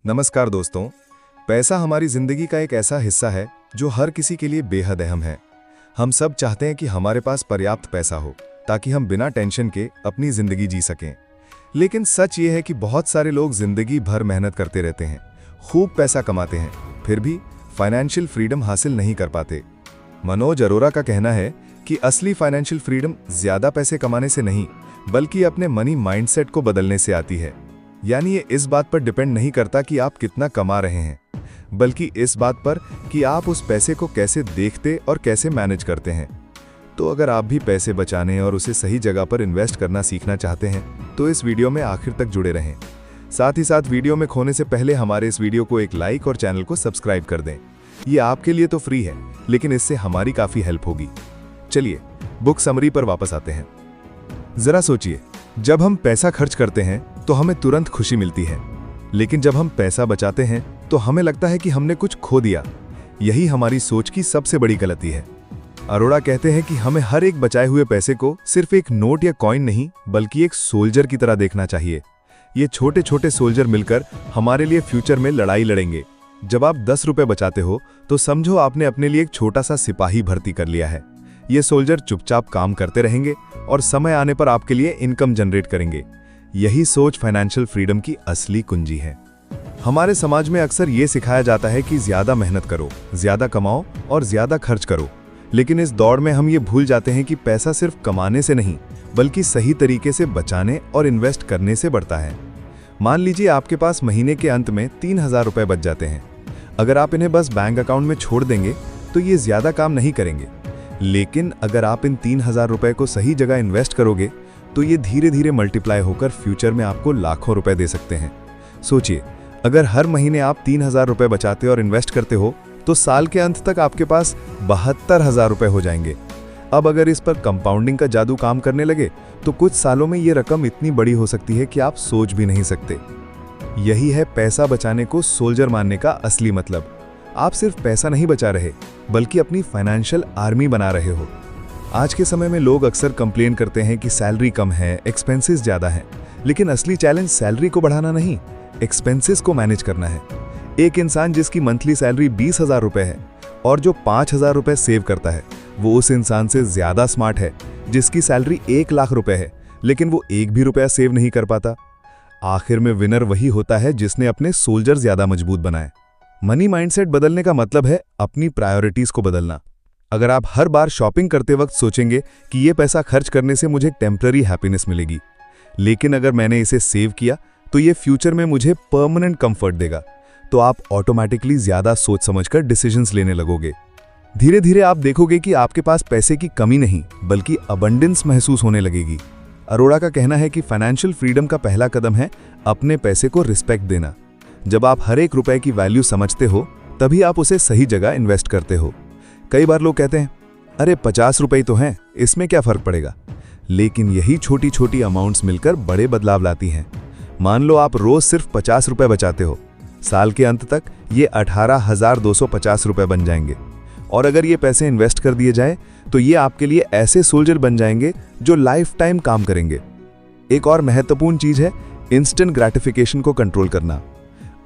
नमस्कार दोस्तों। पैसा हमारी जिंदगी का एक ऐसा हिस्सा है जो हर किसी के लिए बेहद अहम है। हम सब चाहते हैं कि हमारे पास पर्याप्त पैसा हो ताकि हम बिना टेंशन के अपनी जिंदगी जी सकें। लेकिन सच ये है कि बहुत सारे लोग जिंदगी भर मेहनत करते रहते हैं, खूब पैसा कमाते हैं, फिर भी फाइनेंशियल फ्रीडम हासिल नहीं कर पाते। मनोज अरोरा का कहना है कि असली फाइनेंशियल फ्रीडम ज्यादा पैसे कमाने से नहीं, बल्कि अपने मनी माइंडसेट को बदलने से आती है। यानी ये इस बात पर डिपेंड नहीं करता कि आप कितना कमा रहे हैं, बल्कि इस बात पर कि आप उस पैसे को कैसे देखते और कैसे मैनेज करते हैं। तो अगर आप भी पैसे बचाने और उसे सही जगह पर इन्वेस्ट करना सीखना चाहते हैं तो इस वीडियो में आखिर तक जुड़े रहें। साथ ही साथ वीडियो में खोने से पहले हमारे इस वीडियो को एक लाइक और चैनल को सब्सक्राइब कर दें। ये आपके लिए तो फ्री है, लेकिन इससे हमारी काफ़ी हेल्प होगी। चलिए बुक समरी पर वापस आते हैं। जरा सोचिए, जब हम पैसा खर्च करते हैं तो हमें तुरंत खुशी मिलती है, लेकिन जब हम पैसा बचाते हैं तो हमें लगता है कि हमने कुछ खो दिया। यही हमारी सोच की सबसे बड़ी गलती है। अरोड़ा कहते हैं कि हमें हर एक बचाए हुए पैसे को सिर्फ एक नोट या कॉइन नहीं, बल्कि एक सोल्जर की तरह देखना चाहिए। ये छोटे छोटे सोल्जर मिलकर हमारे लिए फ्यूचर में लड़ाई लड़ेंगे। जब आप 10 रुपए बचाते हो तो समझो आपने अपने लिए एक छोटा सा सिपाही भर्ती कर लिया है। ये सोल्जर चुपचाप काम करते रहेंगे और समय आने पर आपके लिए इनकम जनरेट करेंगे। यही सोच फाइनेंशियल फ्रीडम की असली कुंजी है। हमारे समाज में अक्सर ये सिखाया जाता है कि ज्यादा मेहनत करो, ज्यादा कमाओ और ज्यादा खर्च करो। लेकिन इस दौड़ में हम ये भूल जाते हैं कि पैसा सिर्फ कमाने से नहीं, बल्कि सही तरीके से बचाने और इन्वेस्ट करने से बढ़ता है। मान लीजिए आपके पास महीने के अंत में 3000 रुपए बच जाते हैं। अगर आप इन्हें बस बैंक अकाउंट में छोड़ देंगे तो ये ज्यादा काम नहीं करेंगे। लेकिन अगर आप इन 3000 रुपए को सही जगह इन्वेस्ट करोगे तो ये धीरे धीरे मल्टीप्लाई होकर फ्यूचर में आपको लाखों रुपए दे सकते हैं। सोचिए, अगर हर महीने आप 3000 रुपए बचाते और इन्वेस्ट करते हो तो साल के अंत तक आपके पास 72,000 रुपए हो जाएंगे। अब अगर इस पर कंपाउंडिंग का जादू काम करने लगे तो कुछ सालों में ये रकम इतनी बड़ी हो सकती है कि आप सोच भी नहीं सकते। यही है पैसा बचाने को सोल्जर मानने का असली मतलब। आप सिर्फ पैसा नहीं बचा रहे, बल्कि अपनी फाइनेंशियल आर्मी बना रहे हो। आज के समय में लोग अक्सर कंप्लेन करते हैं कि सैलरी कम है, एक्सपेंसेस ज्यादा हैं, लेकिन असली चैलेंज सैलरी को बढ़ाना नहीं, एक्सपेंसेस को मैनेज करना है। एक इंसान जिसकी मंथली सैलरी 20,000 रुपए है और जो 5,000 रुपए सेव करता है, वो उस इंसान से ज्यादा स्मार्ट है जिसकी सैलरी 1 लाख रुपए है, लेकिन वो एक भी रुपया सेव नहीं कर पाता। आखिर में विनर वही होता है जिसने अपने सोल्जर ज्यादा मजबूत बनाए। मनी माइंडसेट बदलने का मतलब है अपनी प्रायोरिटीज को बदलना। अगर आप हर बार शॉपिंग करते वक्त सोचेंगे कि ये पैसा खर्च करने से मुझे टेम्पररी हैप्पीनेस मिलेगी, लेकिन अगर मैंने इसे सेव किया तो ये फ्यूचर में मुझे परमानेंट कंफर्ट देगा, तो आप ऑटोमेटिकली ज्यादा सोच समझकर डिसीजंस लेने लगोगे। धीरे धीरे आप देखोगे कि आपके पास पैसे की कमी नहीं, बल्कि अबंडेंस महसूस होने लगेगी। अरोड़ा का कहना है कि फाइनेंशियल फ्रीडम का पहला कदम है अपने पैसे को रिस्पेक्ट देना। जब आप हर एक रुपए की वैल्यू समझते हो, तभी आप उसे सही जगह इन्वेस्ट करते हो। कई बार लोग कहते हैं, अरे 50 रुपए तो हैं, इसमें क्या फर्क पड़ेगा। लेकिन यही छोटी छोटी अमाउंट्स मिलकर बड़े बदलाव लाती हैं। मान लो आप रोज सिर्फ 50 रुपए बचाते हो, साल के अंत तक ये 18,250 रुपए बन जाएंगे। और अगर ये पैसे इन्वेस्ट कर दिए जाए तो ये आपके लिए ऐसे सोल्जर बन जाएंगे जो लाइफ टाइम काम करेंगे। एक और महत्वपूर्ण चीज है इंस्टेंट ग्रेटिफिकेशन को कंट्रोल करना।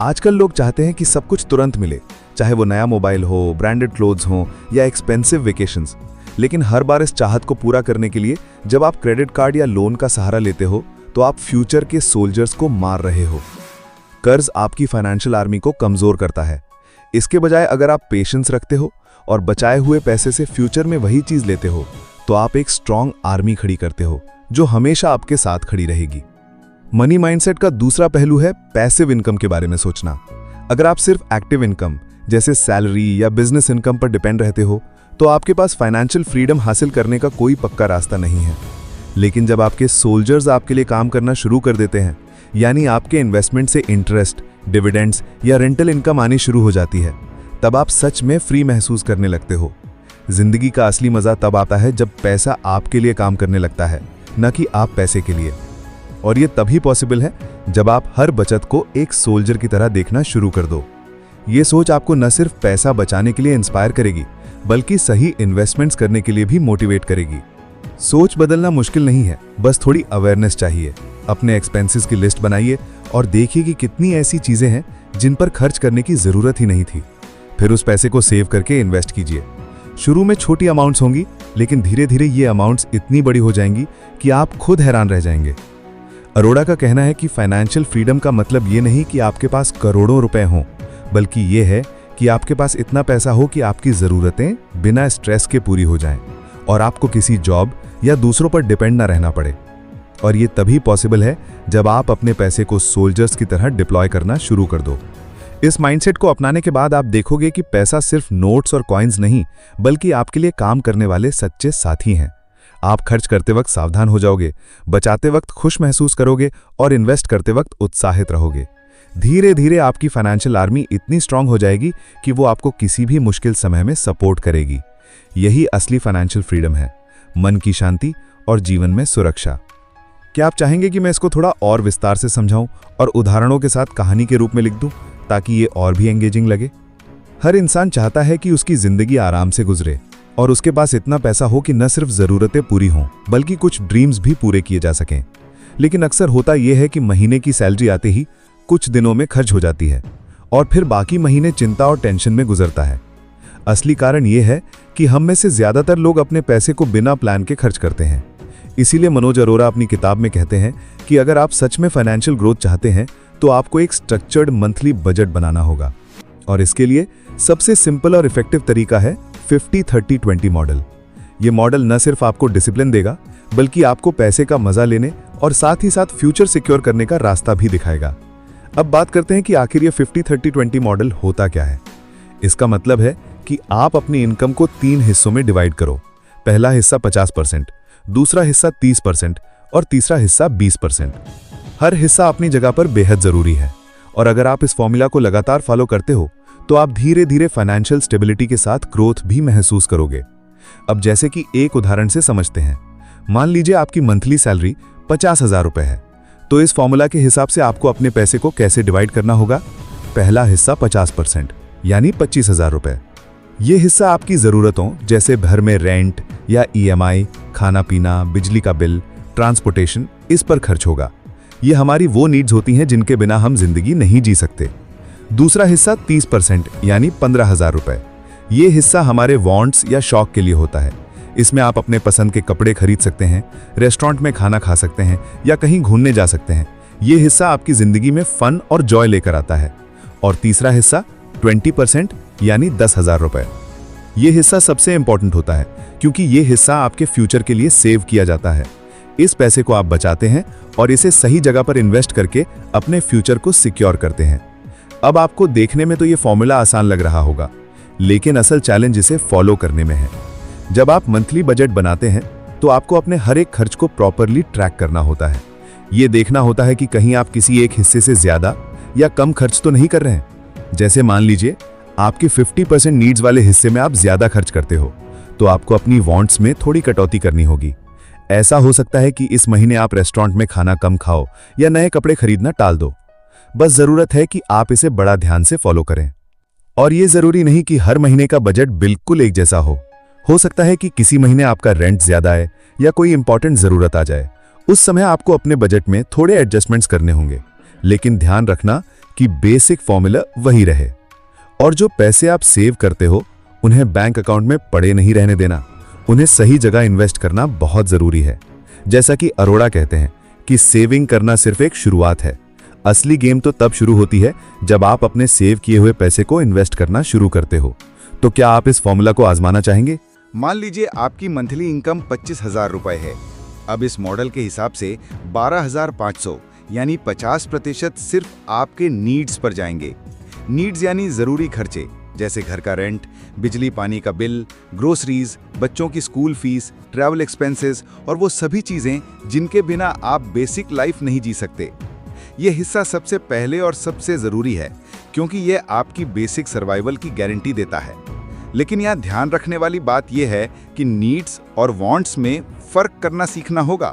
आजकल लोग चाहते हैं कि सब कुछ तुरंत मिले, चाहे वो नया मोबाइल हो, ब्रांडेड क्लोथ्स हो या एक्सपेंसिव वेकेशंस। लेकिन हर बार इस चाहत को पूरा करने के लिए जब आप क्रेडिट कार्ड या लोन का सहारा लेते हो तो आप फ्यूचर के सोल्जर्स को मार रहे हो। कर्ज आपकी फाइनेंशियल आर्मी को कमजोर करता है। इसके बजाय अगर आप पेशेंस रखते हो और बचाए हुए पैसे से फ्यूचर में वही चीज लेते हो, तो आप एक स्ट्रांग आर्मी खड़ी करते हो जो हमेशा आपके साथ खड़ी रहेगी। मनी माइंडसेट का दूसरा पहलू है पैसिव इनकम के बारे में सोचना। अगर आप सिर्फ एक्टिव इनकम जैसे सैलरी या बिजनेस इनकम पर डिपेंड रहते हो तो आपके पास फाइनेंशियल फ्रीडम हासिल करने का कोई पक्का रास्ता नहीं है। लेकिन जब आपके सोल्जर्स आपके लिए काम करना शुरू कर देते हैं, यानी आपके इन्वेस्टमेंट से इंटरेस्ट, डिविडेंड्स या रेंटल इनकम आनी शुरू हो जाती है, तब आप सच में फ्री महसूस करने लगते हो। जिंदगी का असली मजा तब आता है जब पैसा आपके लिए काम करने लगता है, न कि आप पैसे के लिए। और ये तभी पॉसिबल है जब आप हर बचत को एक सोल्जर की तरह देखना शुरू कर दो। ये सोच आपको न सिर्फ पैसा बचाने के लिए इंस्पायर करेगी, बल्कि सही इन्वेस्टमेंट्स करने के लिए भी मोटिवेट करेगी। सोच बदलना मुश्किल नहीं है, बस थोड़ी अवेयरनेस चाहिए। अपने एक्सपेंसेस की लिस्ट बनाइए और देखिए कि कितनी ऐसी चीजें हैं जिन पर खर्च करने की जरूरत ही नहीं थी। फिर उस पैसे को सेव करके इन्वेस्ट कीजिए। शुरू में छोटी अमाउंट्स होंगी, लेकिन धीरे धीरे ये अमाउंट्स इतनी बड़ी हो जाएंगी कि आप खुद हैरान रह जाएंगे। अरोड़ा का कहना है कि फाइनेंशियल फ्रीडम का मतलब ये नहीं कि आपके पास करोड़ों रुपए हों, बल्कि ये है कि आपके पास इतना पैसा हो कि आपकी ज़रूरतें बिना स्ट्रेस के पूरी हो जाएं और आपको किसी जॉब या दूसरों पर डिपेंड ना रहना पड़े। और ये तभी पॉसिबल है जब आप अपने पैसे को सोल्जर्स की तरह डिप्लॉय करना शुरू कर दो। इस माइंडसेट को अपनाने के बाद आप देखोगे कि पैसा सिर्फ नोट्स और कॉइन्स नहीं, बल्कि आपके लिए काम करने वाले सच्चे साथी हैं। आप खर्च करते वक्त सावधान हो जाओगे, बचाते वक्त खुश महसूस करोगे और इन्वेस्ट करते वक्त उत्साहित रहोगे। धीरे धीरे आपकी फाइनेंशियल आर्मी इतनी स्ट्रांग हो जाएगी कि वो आपको किसी भी मुश्किल समय में सपोर्ट करेगी। यही असली फाइनेंशियल फ्रीडम है, मन की शांति और जीवन में सुरक्षा। क्या आप चाहेंगे कि मैं इसको थोड़ा और विस्तार से समझाऊं और उदाहरणों के साथ कहानी के रूप में लिख दूं, ताकि ये और भी एंगेजिंग लगे? हर इंसान चाहता है कि उसकी जिंदगी आराम से गुजरे और उसके पास इतना पैसा हो कि न सिर्फ ज़रूरतें पूरी हों, बल्कि कुछ ड्रीम्स भी पूरे किए जा सकें। लेकिन अक्सर होता यह है कि महीने की सैलरी आते ही कुछ दिनों में खर्च हो जाती है और फिर बाकी महीने चिंता और टेंशन में गुजरता है। असली कारण यह है कि हम में से ज़्यादातर लोग अपने पैसे को बिना प्लान के खर्च करते हैं। इसीलिए मनोज अरोड़ा अपनी किताब में कहते हैं कि अगर आप सच में फाइनेंशियल ग्रोथ चाहते हैं तो आपको एक स्ट्रक्चर्ड मंथली बजट बनाना होगा। और इसके लिए सबसे सिंपल और इफेक्टिव तरीका है 50-30-20 मॉडल। ये मॉडल न सिर्फ आपको डिसिप्लिन देगा, बल्कि आपको पैसे का मजा लेने और साथ ही साथ फ्यूचर सिक्योर करने का रास्ता भी दिखाएगा। अब बात करते हैं कि आखिर ये 50-30-20 मॉडल होता क्या है। इसका मतलब है कि आप अपनी इनकम को 3 हिस्सों में डिवाइड करो। पहला हिस्सा 50%, दूसरा हिस्सा 30% और तीसरा हिस्सा 20%। हर हिस्सा अपनी जगह पर बेहद जरूरी है और अगर आप इस फॉर्मूला को लगातार फॉलो करते हो तो आप धीरे धीरे फाइनेंशियल स्टेबिलिटी के साथ ग्रोथ भी महसूस करोगे। अब जैसे कि एक उदाहरण से समझते हैं। मान लीजिए आपकी मंथली सैलरी 50,000 रुपए है, तो इस फॉर्मूला के हिसाब से आपको अपने पैसे को कैसे डिवाइड करना होगा? पहला हिस्सा 50% यानी 25,000 रुपए। ये हिस्सा आपकी ज़रूरतों जैसे घर में रेंट या EMI, खाना पीना, बिजली का बिल, ट्रांसपोर्टेशन, इस पर खर्च होगा। ये हमारी वो नीड्स होती हैं जिनके बिना हम जिंदगी नहीं जी सकते। दूसरा हिस्सा 30% यानी 15,000 रुपए। ये हिस्सा हमारे वांट्स या शौक के लिए होता है। इसमें आप अपने पसंद के कपड़े खरीद सकते हैं, रेस्टोरेंट में खाना खा सकते हैं या कहीं घूमने जा सकते हैं। ये हिस्सा आपकी जिंदगी में फन और जॉय लेकर आता है। और तीसरा हिस्सा 20% यानी 10,000 रुपए। ये हिस्सा सबसे इंपॉर्टेंट होता है क्योंकि ये हिस्सा आपके फ्यूचर के लिए सेव किया जाता है। इस पैसे को आप बचाते हैं और इसे सही जगह पर इन्वेस्ट करके अपने फ्यूचर को सिक्योर करते हैं। अब आपको देखने में तो ये फॉर्मूला आसान लग रहा होगा, लेकिन असल चैलेंज इसे फॉलो करने में है। जब आप मंथली बजट बनाते हैं तो आपको अपने हर एक खर्च को प्रॉपरली ट्रैक करना होता है। ये देखना होता है कि कहीं आप किसी एक हिस्से से ज्यादा या कम खर्च तो नहीं कर रहे हैं। जैसे मान लीजिए आपके 50% नीड्स वाले हिस्से में आप ज्यादा खर्च करते हो, तो आपको अपनी वांट्स में थोड़ी कटौती करनी होगी। ऐसा हो सकता है कि इस महीने आप रेस्टोरेंट में खाना कम खाओ या नए कपड़े खरीदना टाल दो। बस जरूरत है कि आप इसे बड़ा ध्यान से फॉलो करें। और ये जरूरी नहीं कि हर महीने का बजट बिल्कुल एक जैसा हो सकता है कि किसी महीने आपका रेंट ज्यादा आए या कोई इंपॉर्टेंट जरूरत आ जाए। उस समय आपको अपने बजट में थोड़े एडजस्टमेंट्स करने होंगे, लेकिन ध्यान रखना कि बेसिक फॉर्मूला वही रहे। और जो पैसे आप सेव करते हो उन्हें बैंक अकाउंट में पड़े नहीं रहने देना, उन्हें सही जगह इन्वेस्ट करना बहुत जरूरी है। जैसा कि अरोड़ा कहते हैं कि सेविंग करना सिर्फ एक शुरुआत है, असली गेम तो तब शुरू होती है जब आप अपने सेव किए हुए पैसे को इन्वेस्ट करना शुरू करते हो। तो क्या आप इस फॉर्मूला को आजमाना चाहेंगे? मान लीजिए आपकी मंथली इनकम 25,000 रुपए है। अब इस मॉडल के हिसाब से 12,500 यानी 50% सिर्फ आपके नीड्स पर जाएंगे। नीड्स यानी जरूरी खर्चे जैसे घर का रेंट, बिजली पानी का बिल, ग्रोसरीज, बच्चों की स्कूल फीस, ट्रैवल एक्सपेंसेस और वो सभी चीजें जिनके बिना आप बेसिक लाइफ नहीं जी सकते। ये हिस्सा सबसे पहले और सबसे जरूरी है क्योंकि ये आपकी बेसिक सर्वाइवल की गारंटी देता है। लेकिन यहाँ ध्यान रखने वाली बात यह है कि नीड्स और वांट्स में फर्क करना सीखना होगा।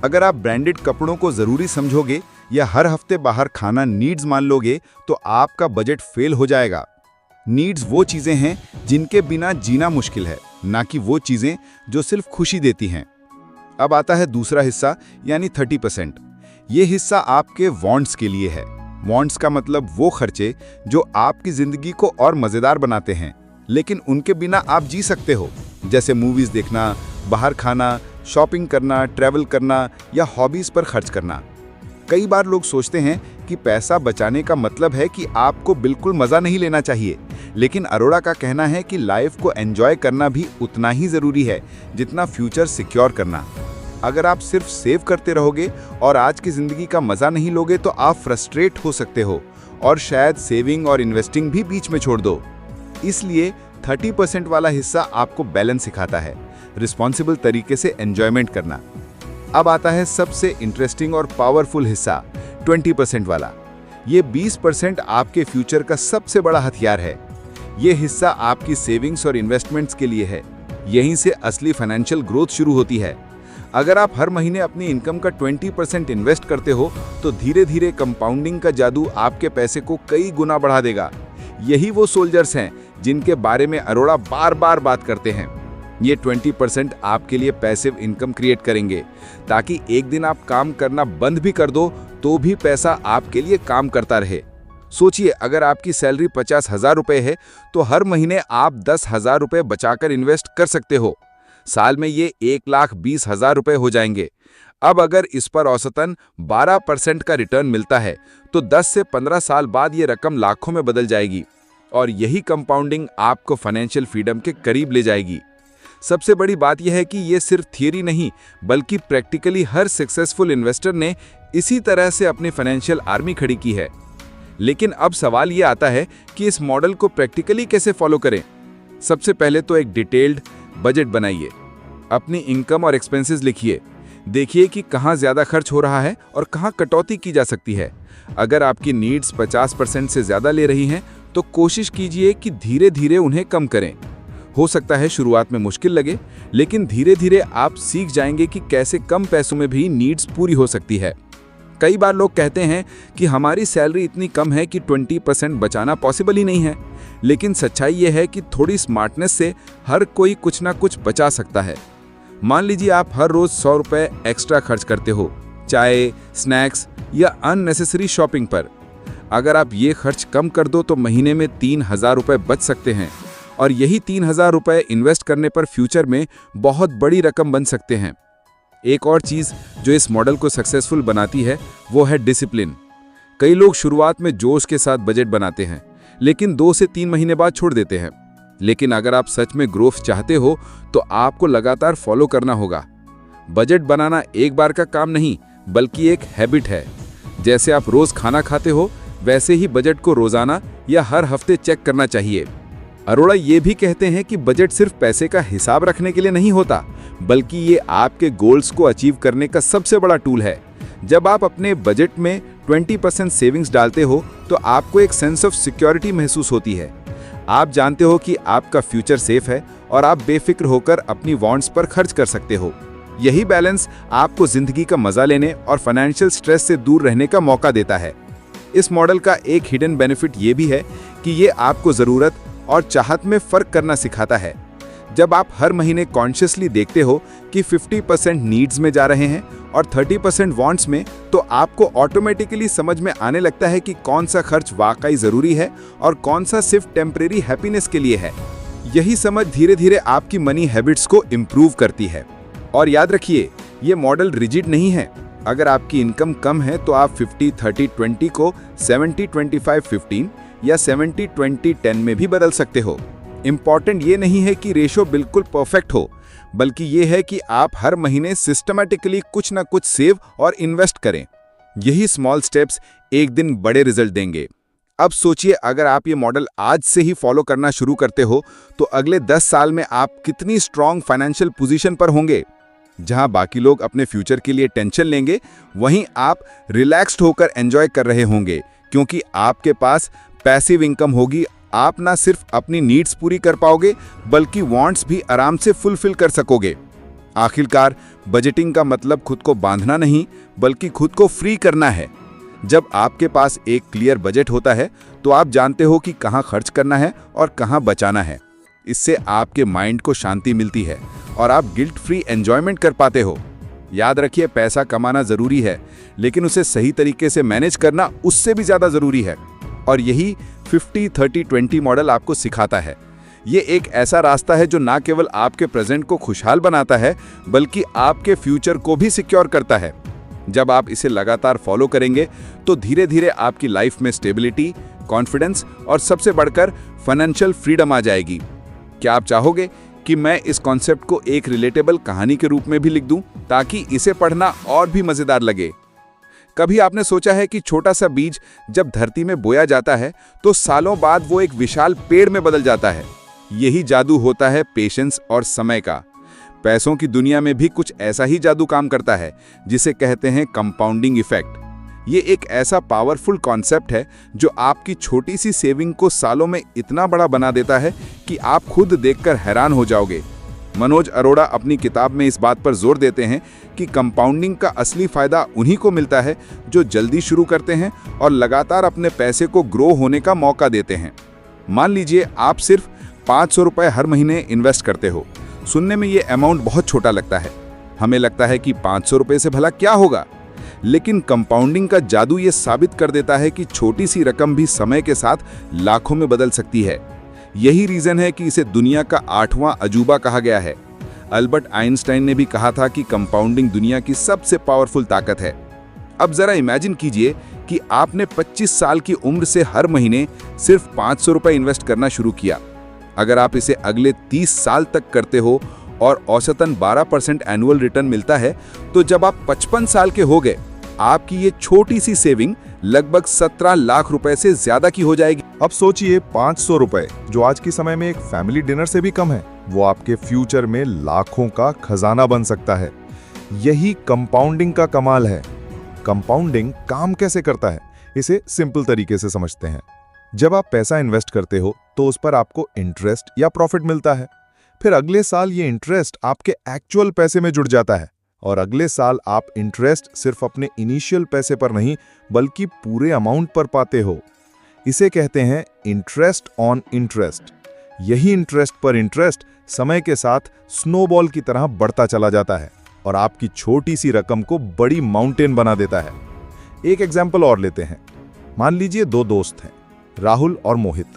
अगर आप ब्रांडेड कपड़ों को जरूरी समझोगे या हर हफ्ते बाहर खाना नीड्स मान लोगे तो आपका बजट फेल हो जाएगा। नीड्स वो चीजें हैं जिनके बिना जीना मुश्किल है, ना कि वो चीजें जो सिर्फ खुशी देती हैं। अब आता है दूसरा हिस्सा यानी 30%। ये हिस्सा आपके वांट्स के लिए है। वांट्स का मतलब वो खर्चे जो आपकी जिंदगी को और मजेदार बनाते हैं, लेकिन उनके बिना आप जी सकते हो, जैसे मूवीज देखना, बाहर खाना, शॉपिंग करना, ट्रैवल करना या हॉबीज पर खर्च करना। कई बार लोग सोचते हैं कि पैसा बचाने का मतलब है कि आपको बिल्कुल मजा नहीं लेना चाहिए, लेकिन अरोड़ा का कहना है कि लाइफ को एंजॉय करना भी उतना ही जरूरी है जितना फ्यूचर सिक्योर करना। अगर आप सिर्फ सेव करते रहोगे और आज की जिंदगी का मजा नहीं लोगे तो आप फ्रस्ट्रेट हो सकते हो और शायद सेविंग और इन्वेस्टिंग भी बीच में छोड़ दो। इसलिए 30% वाला हिस्सा आपको बैलेंस सिखाता है, रिस्पॉन्सिबल तरीके से एंजॉयमेंट करना। अब आता है सबसे इंटरेस्टिंग और पावरफुल हिस्सा, 20% वाला। ये 20% आपके फ्यूचर का सबसे बड़ा हथियार है। ये हिस्सा आपकी सेविंग्स और इन्वेस्टमेंट्स के लिए है। यहीं से असली फाइनेंशियल ग्रोथ शुरू होती है। अगर आप हर महीने अपनी इनकम का 20% इन्वेस्ट करते हो तो धीरे धीरे कंपाउंडिंग का जादू आपके पैसे को कई गुना बढ़ा देगा। यही वो सोल्जर्स हैं जिनके बारे में अरोड़ा बार बार बात करते हैं। ये 20% आपके लिए पैसिव इनकम क्रिएट करेंगे, ताकि एक दिन आप काम करना बंद भी कर दो तो भी पैसा आपके लिए काम करता रहे। सोचिए, अगर आपकी सैलरी 50,000 रुपये है तो हर महीने आप 10,000 रुपये बचाकर इन्वेस्ट कर सकते हो। साल में ये 1,20,000 रुपये हो जाएंगे। अब अगर इस पर औसतन 12% का रिटर्न मिलता है तो 10 से 15 साल बाद ये रकम लाखों में बदल जाएगी और यही कंपाउंडिंग आपको फाइनेंशियल फ्रीडम के करीब ले जाएगी। सबसे बड़ी बात यह है कि ये सिर्फ थियरी नहीं, बल्कि प्रैक्टिकली हर सक्सेसफुल इन्वेस्टर ने इसी तरह से अपनी फाइनेंशियल आर्मी खड़ी की है। लेकिन अब सवाल ये आता है कि इस मॉडल को प्रैक्टिकली कैसे फॉलो करें। सबसे पहले तो एक डिटेल्ड बजट बनाइए। अपनी इनकम और एक्सपेंसेस लिखिए। देखिए कि कहाँ ज़्यादा खर्च हो रहा है और कहाँ कटौती की जा सकती है। अगर आपकी नीड्स 50% से ज़्यादा ले रही हैं तो कोशिश कीजिए कि धीरे धीरे उन्हें कम करें। हो सकता है शुरुआत में मुश्किल लगे, लेकिन धीरे धीरे आप सीख जाएंगे कि कैसे कम पैसों में भी नीड्स पूरी हो सकती है। कई बार लोग कहते हैं कि हमारी सैलरी इतनी कम है कि 20% बचाना पॉसिबल ही नहीं है, लेकिन सच्चाई यह है कि थोड़ी स्मार्टनेस से हर कोई कुछ ना कुछ बचा सकता है। मान लीजिए आप हर रोज 100 रुपये एक्स्ट्रा खर्च करते हो, चाय, स्नैक्स या अननेसेसरी शॉपिंग पर। अगर आप ये खर्च कम कर दो तो महीने में 3,000 रुपये बच सकते हैं और यही 3,000 रुपये इन्वेस्ट करने पर फ्यूचर में बहुत बड़ी रकम बन सकते हैं। एक और चीज़ जो इस मॉडल को सक्सेसफुल बनाती है वो है डिसिप्लिन। कई लोग शुरुआत में जोश के साथ बजट बनाते हैं, लेकिन 2 से 3 महीने बाद छोड़ देते हैं। लेकिन अगर आप सच में ग्रोथ चाहते हो तो आपको लगातार फॉलो करना होगा। बजट बनाना एक बार का काम नहीं, बल्कि एक हैबिट है। जैसे आप रोज खाना खाते हो, वैसे ही बजट को रोजाना या हर हफ्ते चेक करना चाहिए। अरोड़ा ये भी कहते हैं कि बजट सिर्फ पैसे का हिसाब रखने के लिए नहीं होता, बल्कि ये आपके गोल्स को अचीव करने का सबसे बड़ा टूल है। जब आप अपने बजट में 20% सेविंग्स डालते हो तो आपको एक सेंस ऑफ सिक्योरिटी महसूस होती है। आप जानते हो कि आपका फ्यूचर सेफ है और आप बेफिक्र होकर अपनी वांट्स पर खर्च कर सकते हो। यही बैलेंस आपको जिंदगी का मजा लेने और फाइनेंशियल स्ट्रेस से दूर रहने का मौका देता है। इस मॉडल का एक हिडन बेनिफिट ये भी है कि ये आपको ज़रूरत और चाहत में फ़र्क करना सिखाता है। जब आप हर महीने कॉन्शियसली देखते हो कि 50% नीड्स में जा रहे हैं और 30% वांट्स में, तो आपको ऑटोमेटिकली समझ में आने लगता है कि कौन सा खर्च वाकई ज़रूरी है और कौन सा सिर्फ टेम्परेरी हैप्पीनेस के लिए है। यही समझ धीरे धीरे आपकी मनी हैबिट्स को इम्प्रूव करती है। और याद रखिए, ये मॉडल रिजिड नहीं है। अगर आपकी इनकम कम है तो आप 50-30-20 को 70-25-15 या 70-20-10 में भी बदल सकते हो। इंपॉर्टेंट ये नहीं है कि रेशो बिल्कुल परफेक्ट हो, बल्कि ये है कि आप हर महीने सिस्टमैटिकली कुछ ना कुछ सेव और इन्वेस्ट करें। यही स्मॉल स्टेप्स एक दिन बड़े रिजल्ट देंगे। अब सोचिए, अगर आप ये मॉडल आज से ही फॉलो करना शुरू करते हो तो अगले 10 साल में आप कितनी स्ट्रॉन्ग फाइनेंशियल पोजीशन पर होंगे। जहां बाकी लोग अपने फ्यूचर के लिए टेंशन लेंगे, वहीं आप रिलैक्स्ड होकर एंजॉय कर रहे होंगे, क्योंकि आपके पास पैसिव इनकम होगी। आप ना सिर्फ अपनी नीड्स पूरी कर पाओगे, बल्कि वांट्स भी आराम से फुलफिल कर सकोगे। आखिरकार बजटिंग का मतलब खुद को बांधना नहीं, बल्कि खुद को फ्री करना है। जब आपके पास एक क्लियर बजट होता है तो आप जानते हो कि कहां खर्च करना है और कहां बचाना है। इससे आपके माइंड को शांति मिलती है और आप गिल्ट फ्री एंजॉयमेंट कर पाते हो। याद रखिए, पैसा कमाना जरूरी है, लेकिन उसे सही तरीके से मैनेज करना उससे भी ज्यादा जरूरी है। और यही 50-30-20 मॉडल आपको सिखाता है। ये एक ऐसा रास्ता है जो ना केवल आपके प्रेजेंट को खुशहाल बनाता है, बल्कि आपके फ्यूचर को भी सिक्योर करता है। जब आप इसे लगातार फॉलो करेंगे तो धीरे धीरे आपकी लाइफ में स्टेबिलिटी, कॉन्फिडेंस और सबसे बढ़कर फाइनेंशियल फ्रीडम आ जाएगी। क्या आप चाहोगे कि मैं इस कॉन्सेप्ट को एक रिलेटेबल कहानी के रूप में भी लिख दूं, ताकि इसे पढ़ना और भी मजेदार लगे? कभी आपने सोचा है कि छोटा सा बीज जब धरती में बोया जाता है तो सालों बाद वो एक विशाल पेड़ में बदल जाता है? यही जादू होता है पेशेंस और समय का। पैसों की दुनिया में भी कुछ ऐसा ही जादू काम करता है, जिसे कहते हैं कंपाउंडिंग इफेक्ट। ये एक ऐसा पावरफुल कॉन्सेप्ट है जो आपकी छोटी सी सेविंग को सालों में इतना बड़ा बना देता है कि आप खुद देखकर हैरान हो जाओगे। मनोज अरोड़ा अपनी किताब में इस बात पर जोर देते हैं कि कंपाउंडिंग का असली फायदा उन्हीं को मिलता है जो जल्दी शुरू करते हैं और लगातार अपने पैसे को ग्रो होने का मौका देते हैं। मान लीजिए आप सिर्फ 500 रुपये हर महीने इन्वेस्ट करते हो। सुनने में ये अमाउंट बहुत छोटा लगता है। हमें लगता है कि 500 रुपये से भला क्या होगा, लेकिन कंपाउंडिंग का जादू ये साबित कर देता है कि छोटी सी रकम भी समय के साथ लाखों में बदल सकती है। यही रीजन है कि इसे दुनिया का 8वां अजूबा कहा गया है। अल्बर्ट आइंस्टाइन ने भी कहा था कि कंपाउंडिंग दुनिया की सबसे पावरफुल ताकत है। अब जरा इमेजिन कीजिए कि आपने 25 साल की उम्र से हर महीने सिर्फ 500 रुपये इन्वेस्ट करना शुरू किया। अगर आप इसे अगले 30 साल तक करते हो और औसतन 12% एनुअल रिटर्न मिलता है, तो जब आप 55 साल के हो गए, आपकी ये छोटी सी सेविंग लगभग 17 लाख रुपए से ज्यादा की हो जाएगी। अब सोचिए 500 रुपए, जो आज के समय में एक फैमिली डिनर से भी कम है, वो आपके फ्यूचर में लाखों का खजाना बन सकता है। यही कंपाउंडिंग का कमाल है। कंपाउंडिंग काम कैसे करता है, इसे सिंपल तरीके से समझते हैं। जब आप पैसा इन्वेस्ट करते हो तो उस पर आपको इंटरेस्ट या प्रॉफिट मिलता है। फिर अगले साल ये इंटरेस्ट आपके एक्चुअल पैसे में जुड़ जाता है, और अगले साल आप इंटरेस्ट सिर्फ अपने इनिशियल पैसे पर नहीं बल्कि पूरे अमाउंट पर पाते हो। इसे कहते हैं इंटरेस्ट ऑन इंटरेस्ट। यही इंटरेस्ट पर इंटरेस्ट समय के साथ स्नोबॉल की तरह बढ़ता चला जाता है और आपकी छोटी सी रकम को बड़ी माउंटेन बना देता है। एक एग्जाम्पल और लेते हैं। मान लीजिए 2 दोस्त हैं, राहुल और मोहित।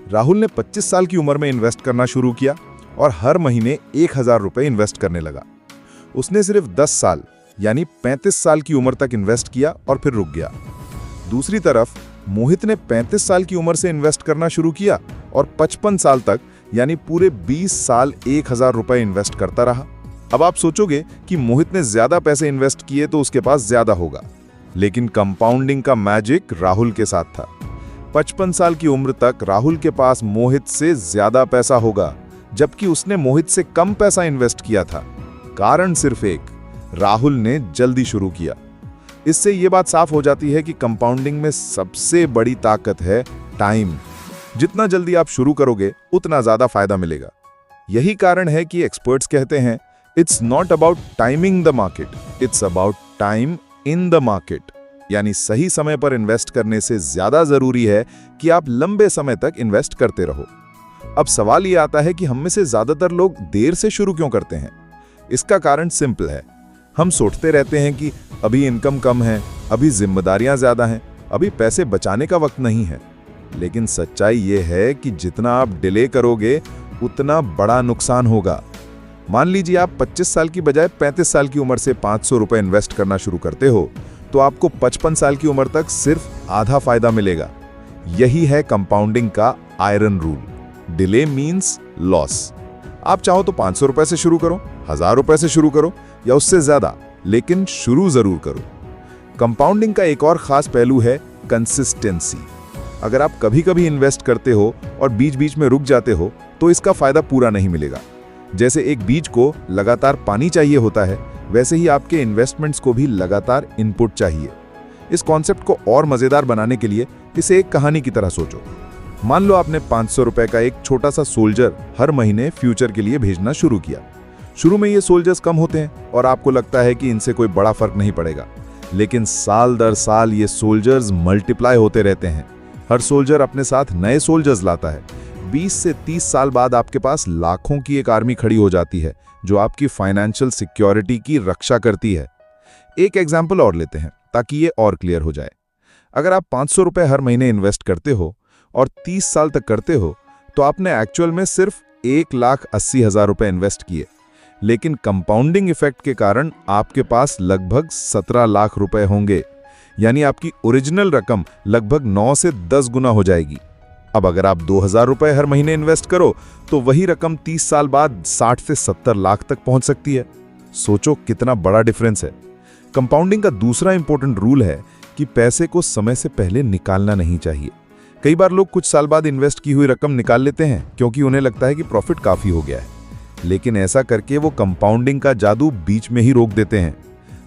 राहुल ने 25 साल की उम्र में इन्वेस्ट करना शुरू किया और हर महीने 1000 रुपये इन्वेस्ट करने लगा। उसने सिर्फ 10 साल यानी 35 साल की उम्र तक इन्वेस्ट किया और फिर रुक गया। दूसरी तरफ मोहित ने 35 साल की उम्र से इन्वेस्ट करना शुरू किया और 55 साल तक यानी पूरे 20 साल 1000 रुपये इन्वेस्ट करता रहा। अब आप सोचोगे कि मोहित ने ज्यादा पैसे इन्वेस्ट किए तो उसके पास ज्यादा होगा, लेकिन कंपाउंडिंग का मैजिक राहुल के साथ था। 55 साल की उम्र तक राहुल के पास मोहित से ज्यादा पैसा होगा, जबकि उसने मोहित से कम पैसा इन्वेस्ट किया था। कारण सिर्फ एक, राहुल ने जल्दी शुरू किया। इससे यह बात साफ हो जाती है कि कंपाउंडिंग में सबसे बड़ी ताकत है टाइम। जितना जल्दी आप शुरू करोगे उतना ज्यादा फायदा मिलेगा। यही कारण है कि एक्सपर्ट्स कहते हैं it's not about timing the market, it's about time in the market. यानी सही समय पर इन्वेस्ट करने से ज्यादा जरूरी है कि आप लंबे समय तक इन्वेस्ट करते रहो। अब सवाल ये आता है कि हम में से ज्यादातर लोग देर से शुरू क्यों करते हैं? इसका कारण सिंपल है। हम सोचते रहते हैं कि अभी इनकम कम है, अभी जिम्मेदारियां ज्यादा हैं, अभी पैसे बचाने का वक्त नहीं है। लेकिन सच्चाई ये है कि जितना आप डिले करोगे उतना बड़ा नुकसान होगा। मान लीजिए आप 25 साल की बजाय 35 साल की उम्र से 500 रुपये इन्वेस्ट करना शुरू करते हो, तो आपको 55 साल की उम्र तक सिर्फ आधा फायदा मिलेगा। यही है कंपाउंडिंग का iron rule. Delay means loss. आप चाहो तो 500 रुपये से शुरू करो, 1000 रुपये से शुरू करो या उससे ज्यादा, लेकिन शुरू जरूर करो। कंपाउंडिंग का एक और खास पहलू है कंसिस्टेंसी। अगर आप कभी कभी इन्वेस्ट करते हो और बीच बीच में रुक जाते हो तो इसका फायदा पूरा नहीं मिलेगा। जैसे एक बीज को लगातार पानी चाहिए होता है, वैसे ही आपके इन्वेस्टमेंट्स को भी लगातार इनपुट चाहिए। इस कॉन्सेप्ट को और मजेदार बनाने के लिए इसे एक कहानी की तरह सोचो। मान लो आपने 500 रुपए का एक छोटा सा सोल्जर हर महीने फ्यूचर के लिए भेजना शुरू किया। शुरू में ये सोल्जर्स कम होते हैं और आपको लगता है कि इनसे कोई बड़ा फर्क नहीं पड़ेगा, लेकिन साल दर साल ये सोल्जर्स मल्टीप्लाई होते रहते हैं। हर सोल्जर अपने साथ नए सोल्जर्स लाता है। 20 से 30 साल बाद आपके पास लाखों की एक आर्मी खड़ी हो जाती है जो आपकी फाइनेंशियल सिक्योरिटी की रक्षा करती है। एक एग्जाम्पल और लेते हैं ताकि ये और क्लियर हो जाए। अगर आप 500 रुपए हर महीने इन्वेस्ट करते हो और 30 साल तक करते हो तो आपने एक्चुअल में सिर्फ 1,80,000 रुपए इन्वेस्ट किए, लेकिन कंपाउंडिंग इफेक्ट के कारण आपके पास लगभग 17 लाख रुपए होंगे, यानी आपकी ओरिजिनल रकम लगभग 9 से 10 गुना हो जाएगी। अब अगर आप 2,000 रुपए हर महीने इन्वेस्ट करो तो वही रकम 30 साल बाद 60 से 70 लाख तक पहुंच सकती है। सोचो कितना बड़ा डिफरेंस है। कंपाउंडिंग का दूसरा इंपॉर्टेंट रूल है कि पैसे को समय से पहले निकालना नहीं चाहिए। कई बार लोग कुछ साल बाद इन्वेस्ट की हुई रकम निकाल लेते हैं क्योंकि उन्हें लगता है कि प्रॉफिट काफी हो गया है, लेकिन ऐसा करके वो कंपाउंडिंग का जादू बीच में ही रोक देते हैं।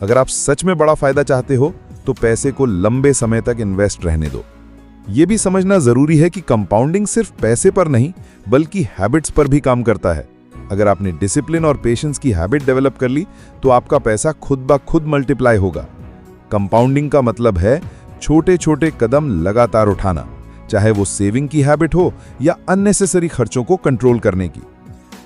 अगर आप सच में बड़ा फायदा चाहते हो तो पैसे को लंबे समय तक इन्वेस्ट रहने दो। ये भी समझना जरूरी है कि कंपाउंडिंग सिर्फ पैसे पर नहीं बल्कि हैबिट्स पर भी काम करता है। अगर आपने डिसिप्लिन और पेशेंस की हैबिट डेवलप कर ली तो आपका पैसा खुद ब खुद मल्टीप्लाई होगा। कंपाउंडिंग का मतलब है छोटे छोटे कदम लगातार उठाना, चाहे वो सेविंग की हैबिट हो या अननेसेसरी खर्चों को कंट्रोल करने की।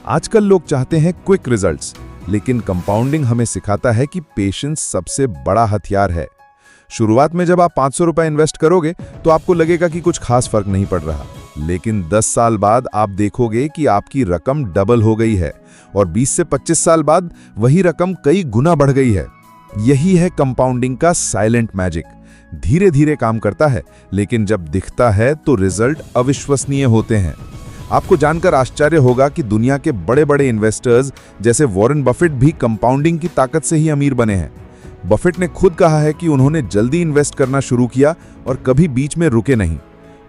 आजकल लोग चाहते हैं क्विक रिजल्ट्स, लेकिन कंपाउंडिंग हमें सिखाता है कि पेशेंस सबसे बड़ा हथियार है। शुरुआत में जब आप 500 रुपए इन्वेस्ट करोगे तो आपको लगेगा कि कुछ खास फर्क नहीं पड़ रहा, लेकिन 10 साल बाद आप देखोगे कि आपकी रकम डबल हो गई है और 20 से 25 साल बाद वही रकम कई गुना बढ़ गई है। यही है कंपाउंडिंग का साइलेंट मैजिक। धीरे धीरे काम करता है, लेकिन जब दिखता है तो रिजल्ट अविश्वसनीय होते हैं। आपको जानकर आश्चर्य होगा कि दुनिया के बड़े बड़े इन्वेस्टर्स जैसे वॉरेन बफेट भी कंपाउंडिंग की ताकत से ही अमीर बने हैं। बफेट ने खुद कहा है कि उन्होंने जल्दी इन्वेस्ट करना शुरू किया और कभी बीच में रुके नहीं।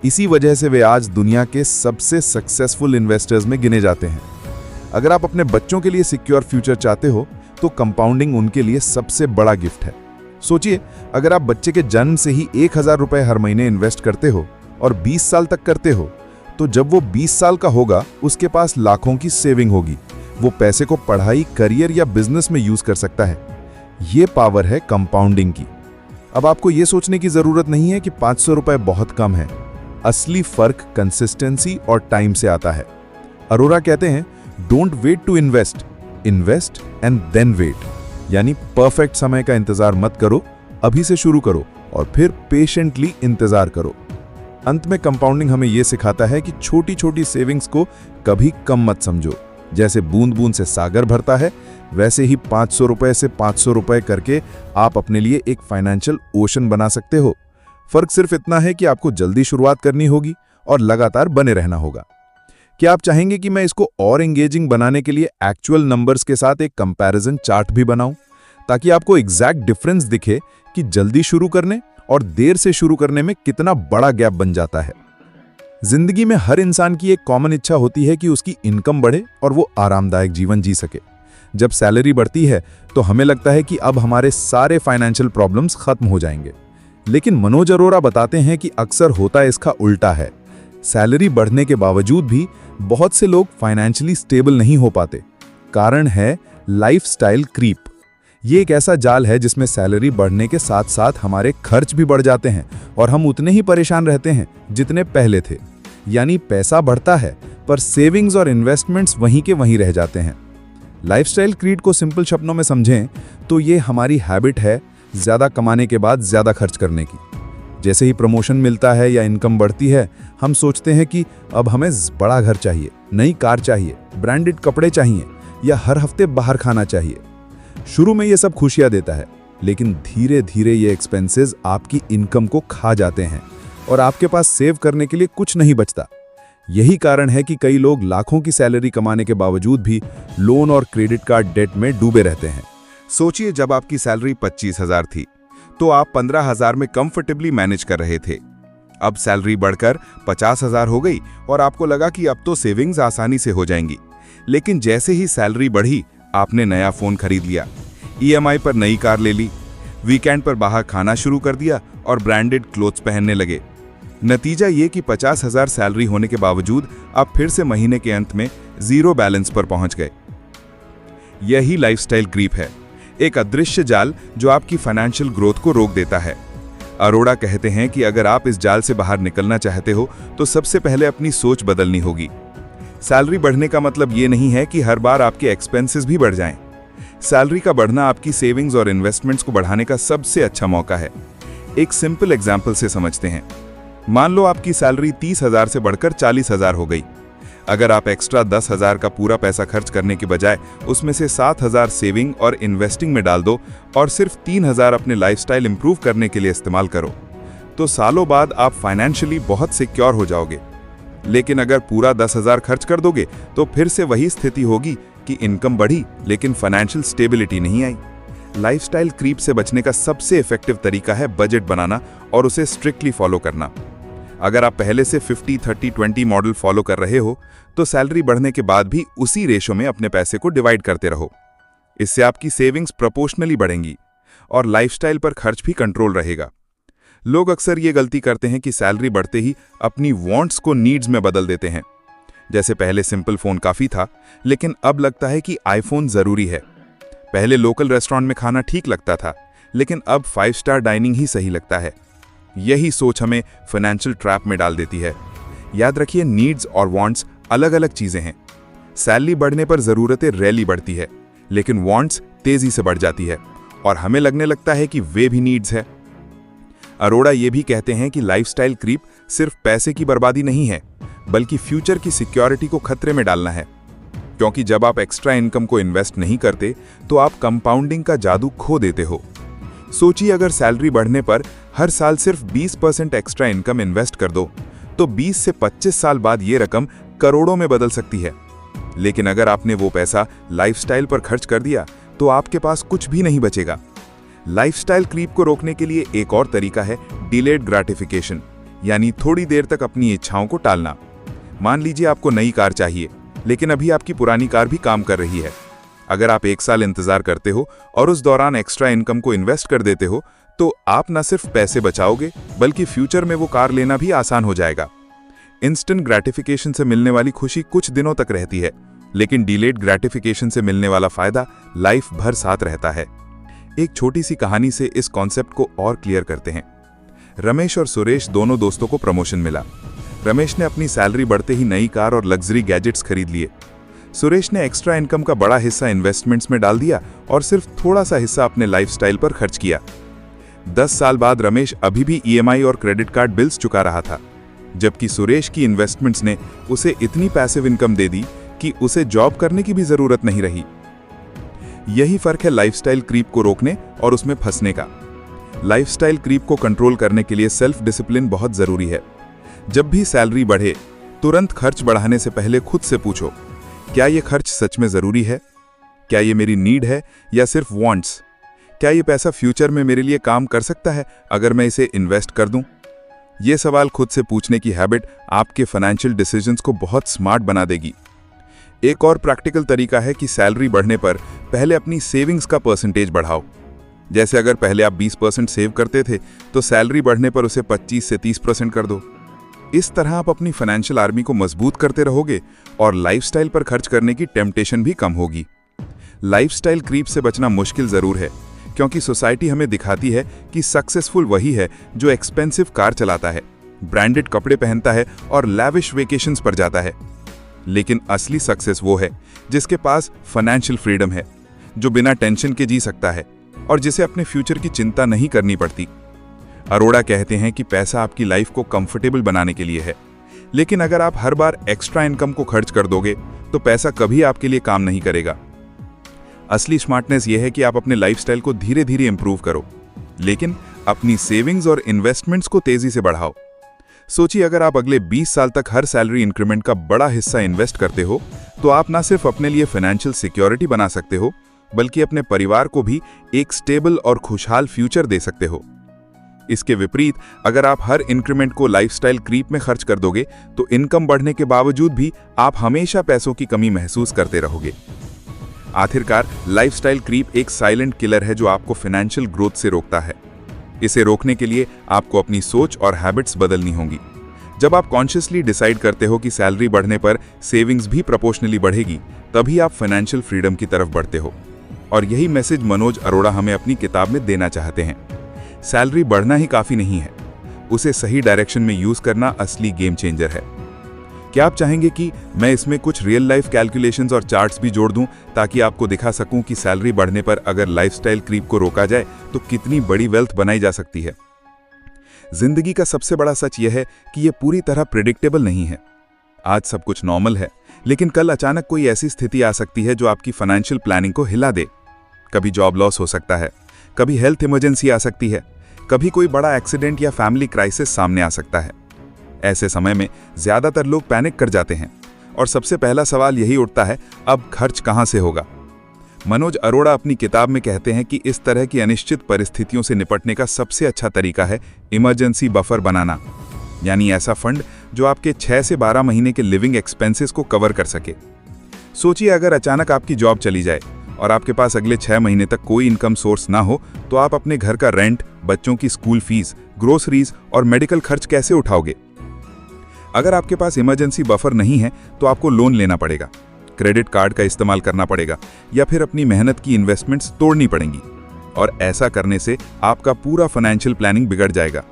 इसी वजह से वे आज दुनिया के सबसे सक्सेसफुल इन्वेस्टर्स में गिने जाते हैं। अगर आप अपने बच्चों के लिए सिक्योर फ्यूचर चाहते हो तो कंपाउंडिंग उनके लिए सबसे बड़ा गिफ्ट है। सोचिए, अगर आप बच्चे के जन्म से ही 1,000 रुपए हर महीने इन्वेस्ट करते हो और 20 साल तक करते हो, तो जब वो 20 साल का होगा उसके पास लाखों की सेविंग होगी। वो पैसे को पढ़ाई, करियर या बिजनेस में यूज कर सकता है। ये पावर है कंपाउंडिंग की। अब आपको ये सोचने की जरूरत नहीं है कि 500 रुपए बहुत कम है। असली फर्क कंसिस्टेंसी और टाइम से आता है। अरोरा कहते हैं, don't wait to invest, invest and then wait. यानी परफेक्ट समय का इंतजार मत करो, अभी से शुरू करो और फिर पेशेंटली इंतजार करो। अंत में कंपाउंडिंग हमें यह सिखाता है कि छोटी छोटी सेविंग्स को कभी कम मत समझो। जैसे बूंद बूंद से सागर भरता है, वैसे ही 500 रुपए से 500 रुपए करके आप अपने लिए एक फाइनेंशियल ओशन बना सकते हो। फर्क सिर्फ इतना है कि आपको जल्दी शुरुआत करनी होगी और लगातार बने रहना होगा। क्या आप चाहेंगे कि मैं इसको और एंगेजिंग बनाने के लिए एक्चुअल नंबर्स के साथ एक कंपैरिजन चार्ट भी बनाऊं, ताकि आपको एग्जैक्ट डिफरेंस दिखे कि जल्दी शुरू करने और देर से शुरू करने में कितना बड़ा गैप बन जाता है। जिंदगी में हर इंसान की एक कॉमन इच्छा होती है कि उसकी इनकम बढ़े और वो आरामदायक जीवन जी सके। जब सैलरी बढ़ती है तो हमें लगता है कि अब हमारे सारे फाइनेंशियल प्रॉब्लम्स खत्म हो जाएंगे, लेकिन मनोज अरोरा बताते हैं कि अक्सर होता इसका उल्टा है। सैलरी बढ़ने के बावजूद भी बहुत से लोग फाइनेंशियली स्टेबल नहीं हो पाते। कारण है लाइफस्टाइल क्रीप। ये एक ऐसा जाल है जिसमें सैलरी बढ़ने के साथ साथ हमारे खर्च भी बढ़ जाते हैं और हम उतने ही परेशान रहते हैं जितने पहले थे। यानी पैसा बढ़ता है पर सेविंग्स और इन्वेस्टमेंट्स वहीं के वहीं रह जाते हैं। लाइफस्टाइल क्रीड को सिंपल शब्दों में समझें तो ये हमारी हैबिट है ज्यादा कमाने के बाद ज्यादा खर्च करने की। जैसे ही प्रमोशन मिलता है या इनकम बढ़ती है, हम सोचते हैं कि अब हमें बड़ा घर चाहिए, नई कार चाहिए, ब्रांडेड कपड़े चाहिए या हर हफ्ते बाहर खाना चाहिए। शुरू में ये सब खुशियां देता है, लेकिन धीरे धीरे ये एक्सपेंसेस आपकी इनकम को खा जाते हैं और आपके पास सेव करने के लिए कुछ नहीं बचता। यही कारण है कि कई लोग लाखों की सैलरी कमाने के बावजूद भी लोन और क्रेडिट कार्ड डेट में डूबे रहते हैं। सोचिए, जब आपकी सैलरी 25,000 थी तो आप 15,000 में कंफर्टेबली मैनेज कर रहे थे। अब सैलरी बढ़कर 50,000 हो गई और आपको लगा कि अब तो सेविंग्स आसानी से हो जाएंगी। लेकिन जैसे ही सैलरी बढ़ी, आपने नया फोन खरीद लिया, ईएमआई पर नई कार ले ली, वीकेंड पर बाहर खाना शुरू कर दिया और ब्रांडेड क्लोथ्स पहनने लगे। नतीजा ये कि 50,000 सैलरी होने के बावजूद आप फिर से महीने के अंत में जीरो बैलेंस पर पहुंच गए। यही लाइफस्टाइल क्रीप है, एक अदृश्य जाल जो आपकी फाइनेंशियल ग्रोथ को रोक देता है। अरोड़ा कहते हैं कि अगर आप इस जाल से बाहर निकलना चाहते हो तो सबसे पहले अपनी सोच बदलनी होगी। सैलरी बढ़ने का मतलब ये नहीं है कि हर बार आपके एक्सपेंसेस भी बढ़ जाएं। सैलरी का बढ़ना आपकी सेविंग्स और इन्वेस्टमेंट्स को बढ़ाने का सबसे अच्छा मौका है। एक सिंपल एग्जाम्पल से समझते हैं। मान लो आपकी सैलरी 30,000 से बढ़कर 40,000 हो गई। अगर आप एक्स्ट्रा 10,000 का पूरा पैसा खर्च करने के बजाय उसमें से 7,000 सेविंग और इन्वेस्टिंग में डाल दो और सिर्फ 3,000 अपने लाइफस्टाइल इंप्रूव करने के लिए इस्तेमाल करो, तो सालों बाद आप फाइनेंशियली बहुत सिक्योर हो जाओगे। लेकिन अगर पूरा 10,000 खर्च कर दोगे तो फिर से वही स्थिति होगी कि इनकम बढ़ी लेकिन फाइनेंशियल स्टेबिलिटी नहीं आई। लाइफस्टाइल क्रीप से बचने का सबसे इफेक्टिव तरीका है बजट बनाना और उसे स्ट्रिक्टली फॉलो करना। अगर आप पहले से 50-30-20 मॉडल फॉलो कर रहे हो तो सैलरी बढ़ने के बाद भी उसी रेशो में अपने पैसे को डिवाइड करते रहो। इससे आपकी सेविंग्स प्रोपोर्शनली बढ़ेंगी और लाइफस्टाइल पर खर्च भी कंट्रोल रहेगा। लोग अक्सर ये गलती करते हैं कि सैलरी बढ़ते ही अपनी वांट्स को नीड्स में बदल देते हैं। जैसे पहले सिंपल फोन काफी था, लेकिन अब लगता है कि आईफोन जरूरी है। पहले लोकल रेस्टोरेंट में खाना ठीक लगता था, लेकिन अब 5 स्टार डाइनिंग ही सही लगता है। यही सोच हमें फाइनेंशियल ट्रैप में डाल देती है। याद रखिए, नीड्स और वांट्स अलग अलग चीजें हैं। सैलरी बढ़ने पर जरूरतें रैली बढ़ती है, लेकिन वांट्स तेजी से बढ़ जाती है और हमें लगने लगता है कि वे भी नीड्स है। अरोड़ा ये भी कहते हैं कि लाइफस्टाइल क्रीप सिर्फ पैसे की बर्बादी नहीं है, बल्कि फ्यूचर की सिक्योरिटी को खतरे में डालना है। क्योंकि जब आप एक्स्ट्रा इनकम को इन्वेस्ट नहीं करते तो आप कंपाउंडिंग का जादू खो देते हो। सोचिए, अगर सैलरी बढ़ने पर हर साल सिर्फ 20% एक्स्ट्रा इनकम इन्वेस्ट कर दो तो 20 से 25 साल बाद ये रकम करोड़ों में बदल सकती है। लेकिन अगर आपने वो पैसा लाइफस्टाइल पर खर्च कर दिया तो आपके पास कुछ भी नहीं बचेगा। लाइफस्टाइल क्रीप को रोकने के लिए एक और तरीका है डिलेड ग्रेटिफिकेशन, यानी थोड़ी देर तक अपनी इच्छाओं को टालना। मान लीजिए आपको नई कार चाहिए, लेकिन अभी आपकी पुरानी कार भी काम कर रही है। अगर आप 1 साल इंतजार करते हो और उस दौरान एक्स्ट्रा इनकम को इन्वेस्ट कर देते हो तो आप न सिर्फ पैसे बचाओगे, बल्कि फ्यूचर में वो कार लेना भी आसान हो जाएगा। इंस्टेंट ग्रेटिफिकेशन से मिलने वाली खुशी कुछ दिनों तक रहती है, लेकिन डिलेड ग्रेटिफिकेशन से मिलने वाला फायदा लाइफ भर साथ रहता है। एक छोटी सी कहानी से इस कॉन्सेप्ट को और क्लियर करते हैं। रमेश और सुरेश दोनों दोस्तों को प्रमोशन मिला। रमेश ने अपनी सैलरी बढ़ते ही नई कार और लग्जरी गैजेट्स खरीद लिए। सुरेश ने एक्स्ट्रा इनकम का बड़ा हिस्सा इन्वेस्टमेंट्स में डाल दिया और सिर्फ थोड़ा सा हिस्सा अपने लाइफस्टाइल पर खर्च किया। 10 साल बाद रमेश अभी भी EMI और क्रेडिट कार्ड बिल्स चुका रहा था, जबकि सुरेश की इन्वेस्टमेंट्स ने उसे इतनी पैसिव इनकम दे दी कि उसे जॉब करने की भी जरूरत नहीं रही। यही फर्क है लाइफस्टाइल क्रीप को रोकने और उसमें फंसने का। लाइफस्टाइल क्रीप को कंट्रोल करने के लिए सेल्फ डिसिप्लिन बहुत जरूरी है। जब भी सैलरी बढ़े, तुरंत खर्च बढ़ाने से पहले खुद से पूछो, क्या ये खर्च सच में जरूरी है? क्या ये मेरी नीड है या सिर्फ वांट्स? क्या ये पैसा फ्यूचर में मेरे लिए काम कर सकता है अगर मैं इसे इन्वेस्ट कर दूं? ये सवाल खुद से पूछने की हैबिट आपके फाइनेंशियल डिसीजंस को बहुत स्मार्ट बना देगी। एक और प्रैक्टिकल तरीका है कि सैलरी बढ़ने पर पहले अपनी सेविंग्स का परसेंटेज बढ़ाओ। जैसे अगर पहले आप 20% सेव करते थे तो सैलरी बढ़ने पर उसे 25 से 30% कर दो। इस तरह आप अपनी फाइनेंशियल आर्मी को मजबूत करते रहोगे और लाइफस्टाइल पर खर्च करने की टेम्पटेशन भी कम होगी। लाइफस्टाइल क्रीप से बचना मुश्किल जरूर है, क्योंकि सोसाइटी हमें दिखाती है कि सक्सेसफुल वही है जो एक्सपेंसिव कार चलाता है, ब्रांडेड कपड़े पहनता है और लैविश वेकेशंस पर जाता है। लेकिन असली सक्सेस वो है जिसके पास फाइनेंशियल फ्रीडम है, जो बिना टेंशन के जी सकता है और जिसे अपने फ्यूचर की चिंता नहीं करनी पड़ती। अरोड़ा कहते हैं कि पैसा आपकी लाइफ को कंफर्टेबल बनाने के लिए है, लेकिन अगर आप हर बार एक्स्ट्रा इनकम को खर्च कर दोगे तो पैसा कभी आपके लिए काम नहीं करेगा। असली स्मार्टनेस यह है कि आप अपने लाइफस्टाइल को धीरे धीरे इंप्रूव करो, लेकिन अपनी सेविंग्स और इन्वेस्टमेंट्स को तेजी से बढ़ाओ। सोचिए, अगर आप अगले 20 साल तक हर सैलरी इंक्रीमेंट का बड़ा हिस्सा इन्वेस्ट करते हो तो आप ना सिर्फ अपने लिए फाइनेंशियल सिक्योरिटी बना सकते हो, बल्कि अपने परिवार को भी एक स्टेबल और खुशहाल फ्यूचर दे सकते हो। इसके विपरीत, अगर आप हर इंक्रीमेंट को लाइफस्टाइल क्रीप में खर्च कर दोगे तो इनकम बढ़ने के बावजूद भी आप हमेशा पैसों की कमी महसूस करते रहोगे। आखिरकार, लाइफस्टाइल क्रीप एक साइलेंट किलर है जो आपको फाइनेंशियल ग्रोथ से रोकता है। इसे रोकने के लिए आपको अपनी सोच और हैबिट्स बदलनी होंगी। जब आप कॉन्शियसली डिसाइड करते हो कि सैलरी बढ़ने पर सेविंग्स भी प्रोपोर्शनली बढ़ेगी, तभी आप फाइनेंशियल फ्रीडम की तरफ बढ़ते हो। और यही मैसेज मनोज अरोड़ा हमें अपनी किताब में देना चाहते हैं। सैलरी बढ़ना ही काफी नहीं है, उसे सही डायरेक्शन में यूज करना असली गेम चेंजर है। क्या आप चाहेंगे कि मैं इसमें कुछ रियल लाइफ कैलकुलेशंस और चार्ट्स भी जोड़ दूं ताकि आपको दिखा सकूं कि सैलरी बढ़ने पर अगर लाइफस्टाइल क्रीप को रोका जाए तो कितनी बड़ी वेल्थ बनाई जा सकती है। जिंदगी का सबसे बड़ा सच यह है कि यह पूरी तरह प्रेडिक्टेबल नहीं है। आज सब कुछ नॉर्मल है, लेकिन कल अचानक कोई ऐसी स्थिति आ सकती है जो आपकी फाइनेंशियल प्लानिंग को हिला दे। कभी जॉब लॉस हो सकता है, कभी हेल्थ इमरजेंसी आ सकती है, कभी कोई बड़ा एक्सीडेंट या फैमिली क्राइसिस सामने आ सकता है। ऐसे समय में ज्यादातर लोग पैनिक कर जाते हैं और सबसे पहला सवाल यही उठता है, अब खर्च कहां से होगा। मनोज अरोड़ा अपनी किताब में कहते हैं कि इस तरह की अनिश्चित परिस्थितियों से निपटने का सबसे अच्छा तरीका है इमरजेंसी बफर बनाना, यानी ऐसा फंड जो आपके 6 से 12 महीने के लिविंग एक्सपेंसेस को कवर कर सके। सोचिए, अगर अचानक आपकी जॉब चली जाए और आपके पास अगले 6 महीने तक कोई इनकम सोर्स ना हो, तो आप अपने घर का रेंट, बच्चों की स्कूल फीस, ग्रोसरीज और मेडिकल खर्च कैसे उठाओगे? अगर आपके पास इमरजेंसी बफर नहीं है तो आपको लोन लेना पड़ेगा, क्रेडिट कार्ड का इस्तेमाल करना पड़ेगा या फिर अपनी मेहनत की इन्वेस्टमेंट्स तोड़नी पड़ेंगी, और ऐसा करने से आपका पूरा फाइनेंशियल प्लानिंग बिगड़ जाएगा।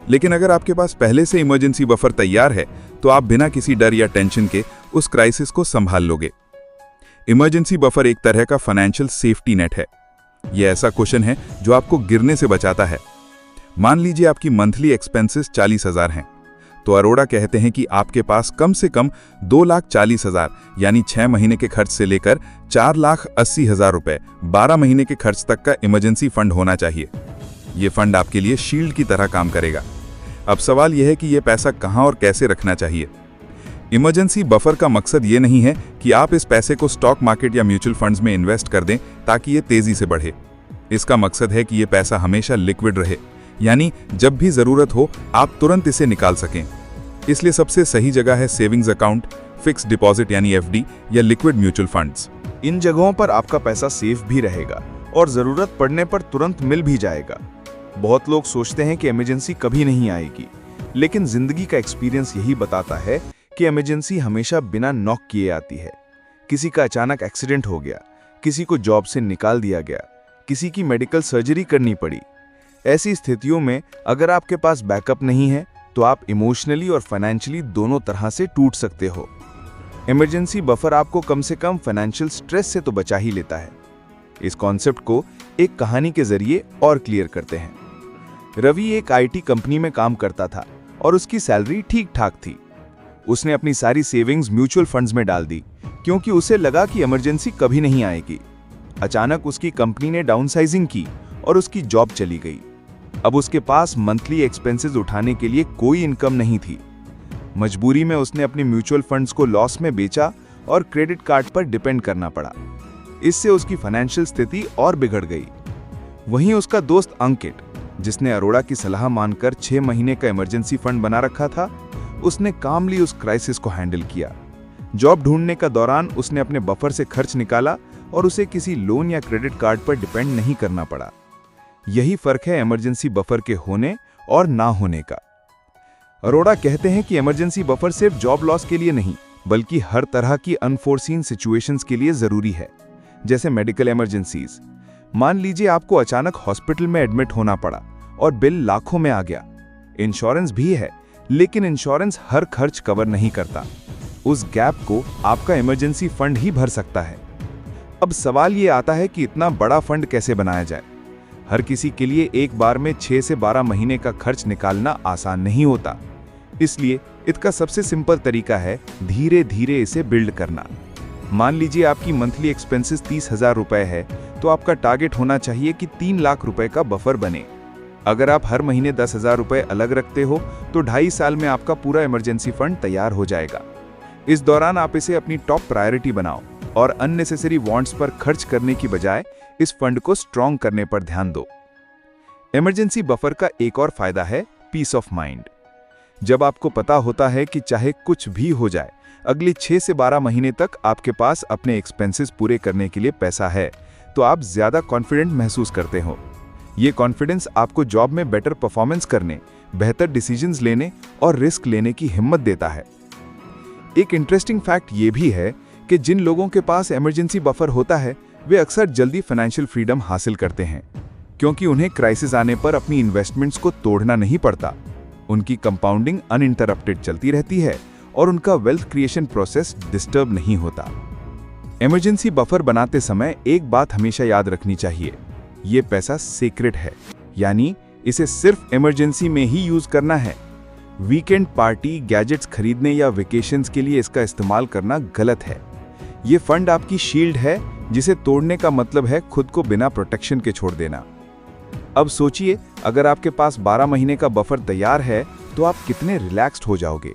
लेकिन अगर आपके पास पहले से इमरजेंसी बफर तैयार है तो आप बिना किसी डर या टेंशन के उस क्राइसिस को संभाल लोगे। इमरजेंसी बफर एक तरह का फाइनेंशियल सेफ्टी नेट है। यह ऐसा कुशन है जो आपको गिरने से बचाता है। मान लीजिए आपकी मंथली एक्सपेंसेस 40,000 हैं, तो अरोड़ा कहते हैं कि आपके पास कम से कम 2,40,000 यानी 6 महीने के खर्च से लेकर 4,80,000 रुपए 12 महीने के खर्च तक का इमरजेंसी फंड होना चाहिए। यह फंड आपके लिए शील्ड की तरह काम करेगा। अब सवाल यह है कि यह पैसा कहां और कैसे रखना चाहिए। इमरजेंसी बफर का मकसद ये नहीं है कि आप इस पैसे को स्टॉक मार्केट या म्यूचुअल फंड्स में इन्वेस्ट कर दें ताकि ये तेजी से बढ़े। इसका मकसद है कि ये पैसा हमेशा लिक्विड रहे, यानी जब भी जरूरत हो आप तुरंत इसे निकाल सकें। इसलिए सबसे सही जगह है सेविंग्स अकाउंट, फिक्स्ड डिपॉजिट यानी एफडी या लिक्विड म्यूचुअल फंड्स। इन जगहों पर आपका पैसा सेफ भी रहेगा और जरूरत पड़ने पर तुरंत मिल भी जाएगा। बहुत लोग सोचते हैं कि इमरजेंसी कभी नहीं आएगी, लेकिन जिंदगी का एक्सपीरियंस यही बताता है कि इमरजेंसी हमेशा बिना नॉक किए आती है। किसी का अचानक एक्सीडेंट हो गया, किसी को जॉब से निकाल दिया गया, किसी की मेडिकल सर्जरी करनी पड़ी। ऐसी स्थितियों में अगर आपके पास बैकअप नहीं है तो आप इमोशनली और फाइनेंशियली दोनों तरह से टूट सकते हो। इमरजेंसी बफर आपको कम से कम फाइनेंशियल स्ट्रेस से तो बचा ही लेता है। इस कॉन्सेप्ट को एक कहानी के जरिए और क्लियर करते हैं। रवि एक आईटी कंपनी में काम करता था और उसकी सैलरी ठीक ठाक थी। उसने अपनी सारी सेविंग्स म्यूचुअल फंड्स में डाल दी क्योंकि उसे लगा कि इमरजेंसी कभी नहीं आएगी। अचानक उसकी कंपनी ने डाउनसाइजिंग की और उसकी जॉब चली गई। अब उसके पास मंथली एक्सपेंसेस उठाने के लिए कोई इनकम नहीं थी। मजबूरी में उसने अपने म्यूचुअल फंड्स को लॉस में बेचा और क्रेडिट कार्ड पर डिपेंड करना पड़ा। इससे उसकी फाइनेंशियल स्थिति और बिगड़ गई। वहीं उसका दोस्त अंकित, जिसने अरोड़ा की सलाह मानकर 6 महीने का इमरजेंसी फंड बना रखा था, उसने कामली उस क्राइसिस को हैंडल किया। जॉब ढूंढने का दौरान उसने अपने बफर से खर्च निकाला और उसे किसी लोन या क्रेडिट कार्ड पर डिपेंड नहीं करना पड़ा। यही फर्क है इमरजेंसी बफर के होने और ना होने का। अरोड़ा कहते हैं कि इमरजेंसी बफर सिर्फ जॉब लॉस के लिए नहीं, बल्कि हर तरह की अनफोर्सीन सिचुएशंस के लिए जरूरी है, जैसे मेडिकल इमरजेंसीज। मान लीजिए आपको अचानक हॉस्पिटल में एडमिट होना पड़ा और बिल लाखों में आ गया। इंश्योरेंस भी है, लेकिन इंश्योरेंस हर खर्च कवर नहीं करता। उस गैप को आपका इमरजेंसी फंड ही भर सकता है। अब सवाल ये आता है कि इतना बड़ा फंड कैसे बनाया जाए। हर किसी के लिए एक बार में 6 से 12 महीने का खर्च निकालना आसान नहीं होता। इसलिए इसका सबसे सिंपल तरीका है धीरे धीरे इसे बिल्ड करना। मान लीजिए आपकी मंथली एक्सपेंसेस 30,000 रुपए है, तो आपका टारगेट होना चाहिए कि 3 लाख रुपए का बफर बने। अगर आप हर महीने 10,000 रुपए अलग रखते हो तो 2.5 साल में आपका पूरा इमरजेंसी फंड तैयार हो जाएगा। इस दौरान आप इसे अपनी टॉप प्रायोरिटी बनाओ और अननेसेसरी वांट्स पर खर्च करने की बजाय इस फंड को स्ट्रॉन्ग करने पर ध्यान दो। इमरजेंसी बफर का एक और फायदा है पीस ऑफ माइंड। जब आपको पता होता है कि चाहे कुछ भी हो जाए, अगले 6 से 12 महीने तक आपके पास अपने एक्सपेंसेस पूरे करने के लिए पैसा है, तो आप ज्यादा कॉन्फिडेंट महसूस करते हो। ये कॉन्फिडेंस आपको जॉब में बेटर परफॉर्मेंस करने, बेहतर डिसीजंस लेने और रिस्क लेने की हिम्मत देता है। एक इंटरेस्टिंग फैक्ट ये भी है कि जिन लोगों के पास इमरजेंसी बफर होता है, वे अक्सर जल्दी फाइनेंशियल फ्रीडम हासिल करते हैं, क्योंकि उन्हें क्राइसिस आने पर अपनी इन्वेस्टमेंट्स को तोड़ना नहीं पड़ता। उनकी कंपाउंडिंग अनइंटरप्टेड चलती रहती है और उनका वेल्थ क्रिएशन प्रोसेस डिस्टर्ब नहीं होता। इमरजेंसी बफर बनाते समय एक बात हमेशा याद रखनी चाहिए, ये पैसा सीक्रेट है, यानी इसे सिर्फ इमरजेंसी में ही यूज करना है। वीकेंड पार्टी, गैजेट्स खरीदने या वेकेशंस के लिए इसका इस्तेमाल करना गलत है। ये फंड आपकी शील्ड है, जिसे तोड़ने का मतलब है खुद को बिना प्रोटेक्शन के छोड़ देना। अब सोचिए, अगर आपके पास 12 महीने का बफर तैयार है तो आप कितने रिलैक्स्ड हो जाओगे।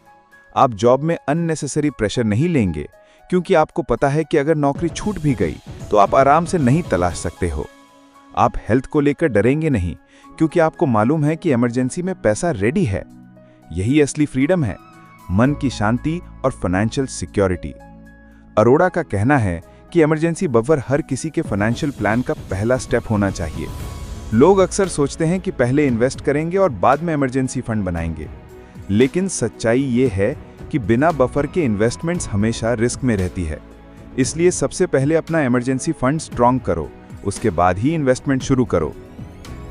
आप जॉब में अननेसेसरी प्रेशर नहीं लेंगे, क्योंकि आपको पता है कि अगर नौकरी छूट भी गई तो आप आराम से नहीं तलाश सकते हो। आप हेल्थ को लेकर डरेंगे नहीं, क्योंकि आपको मालूम है कि इमरजेंसी में पैसा रेडी है। यही असली फ्रीडम है, मन की शांति और फाइनेंशियल सिक्योरिटी। अरोड़ा का कहना है कि इमरजेंसी बफर हर किसी के फाइनेंशियल प्लान का पहला स्टेप होना चाहिए। लोग अक्सर सोचते हैं कि पहले इन्वेस्ट करेंगे और बाद में इमरजेंसी फंड बनाएंगे, लेकिन सच्चाई ये है कि बिना बफर के इन्वेस्टमेंट्स हमेशा रिस्क में रहती है। इसलिए सबसे पहले अपना इमरजेंसी फंड स्ट्रॉन्ग करो, उसके बाद ही इन्वेस्टमेंट शुरू करो।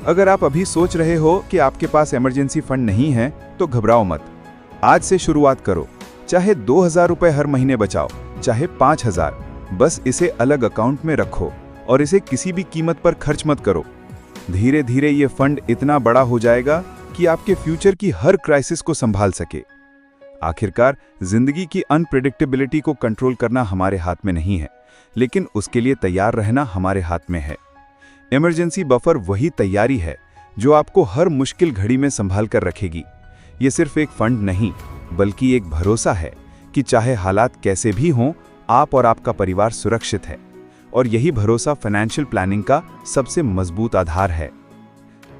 अगर आप अभी सोच रहे हो कि आपके पास इमरजेंसी फंड नहीं है तो घबराओ मत। आज से शुरुआत करो, चाहे 2000 रुपए हर महीने बचाओ, चाहे 5000, बस इसे अलग अकाउंट में रखो और इसे किसी भी कीमत पर खर्च मत करो। धीरे धीरे ये फंड इतना बड़ा हो जाएगा कि आपके फ्यूचर की हर क्राइसिस को संभाल सके। आखिरकार जिंदगी की अनप्रेडिक्टेबिलिटी को कंट्रोल करना हमारे हाथ में नहीं है, लेकिन उसके लिए तैयार रहना हमारे हाथ में है। इमरजेंसी बफर वही तैयारी है जो आपको हर मुश्किल घड़ी में संभाल कर रखेगी। ये सिर्फ एक फंड नहीं, बल्कि एक भरोसा है कि चाहे हालात कैसे भी हों, आप और आपका परिवार सुरक्षित है। और यही भरोसा फाइनेंशियल प्लानिंग का सबसे मजबूत आधार है।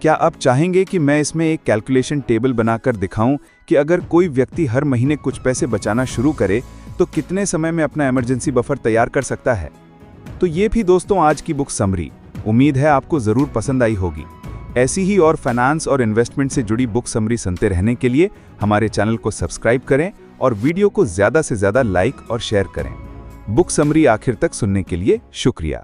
क्या आप चाहेंगे कि मैं इसमें एक कैलकुलेशन टेबल बनाकर दिखाऊं कि अगर कोई व्यक्ति हर महीने कुछ पैसे बचाना शुरू करे तो कितने समय में अपना इमरजेंसी बफर तैयार कर सकता है? तो ये भी दोस्तों आज की बुक समरी। उम्मीद है आपको जरूर पसंद आई होगी। ऐसी ही और फाइनेंस और इन्वेस्टमेंट से जुड़ी बुक समरी सुनते रहने के लिए हमारे चैनल को सब्सक्राइब करें और वीडियो को ज्यादा से ज्यादा लाइक और शेयर करें। बुक समरी आखिर तक सुनने के लिए शुक्रिया।